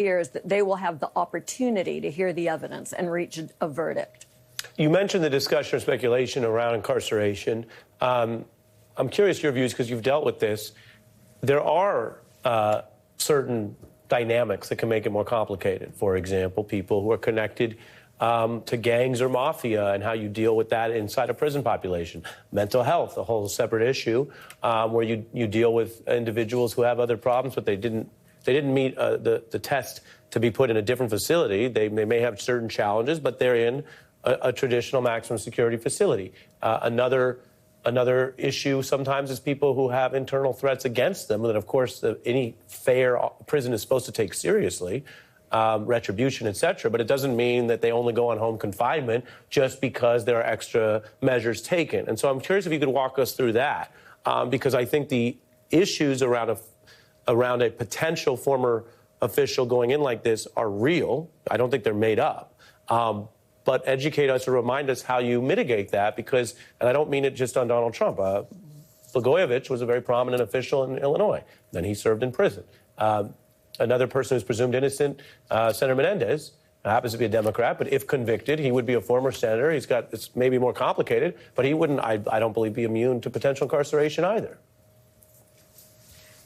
years that they will have the opportunity to hear the evidence and reach a verdict. You mentioned the discussion or speculation around incarceration. I'm curious your views because you've dealt with this. There are certain dynamics that can make it more complicated. For example, people who are connected to gangs or mafia and how you deal with that inside a prison population. Mental health, a whole separate issue where you deal with individuals who have other problems, but they didn't meet the test to be put in a different facility. They may have certain challenges, but they're in a traditional maximum security facility. Another issue sometimes is people who have internal threats against them that, of course, any fair prison is supposed to take seriously, retribution, et cetera. But it doesn't mean that they only go on home confinement just because there are extra measures taken. And so I'm curious if you could walk us through that, because I think the issues around a potential former official going in like this are real. I don't think they're made up. But educate us or remind us how you mitigate that, because, and I don't mean it just on Donald Trump. Blagojevich was a very prominent official in Illinois. Then he served in prison. Another person who's presumed innocent, Senator Menendez, happens to be a Democrat, but if convicted, he would be a former senator. It's maybe more complicated, but he wouldn't, I don't believe, be immune to potential incarceration either.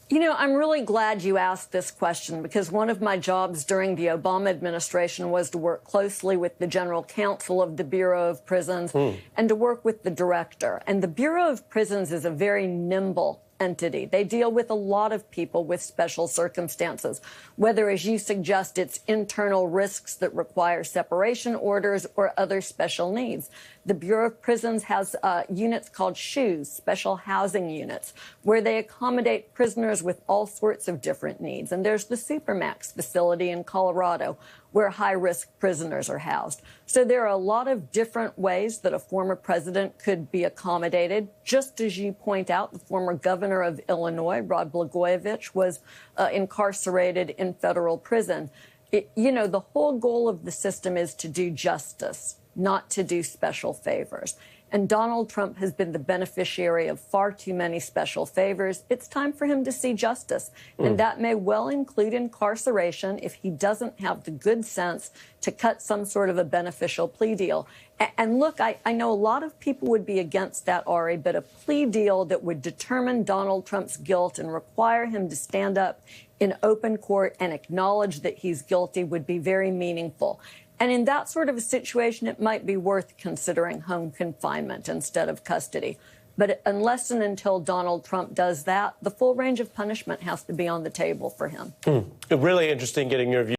You know, I'm really glad you asked this question, because one of my jobs during the Obama administration was to work closely with the general counsel of the Bureau of Prisons and to work with the director. And the Bureau of Prisons is a very nimble entity. They deal with a lot of people with special circumstances, whether, as you suggest, it's internal risks that require separation orders or other special needs. The Bureau of Prisons has units called SHUs, special housing units, where they accommodate prisoners with all sorts of different needs. And there's the Supermax facility in Colorado, where high-risk prisoners are housed. So there are a lot of different ways that a former president could be accommodated. Just as you point out, the former governor of Illinois, Rod Blagojevich, was incarcerated in federal prison. You know, the whole goal of the system is to do justice, not to do special favors. And Donald Trump has been the beneficiary of far too many special favors. It's time for him to see justice. And that may well include incarceration if he doesn't have the good sense to cut some sort of a beneficial plea deal. And look, I know a lot of people would be against that, Ari, but a plea deal that would determine Donald Trump's guilt and require him to stand up in open court and acknowledge that he's guilty would be very meaningful. And in that sort of a situation, it might be worth considering home confinement instead of custody. But unless and until Donald Trump does that, the full range of punishment has to be on the table for him. Really interesting getting your view.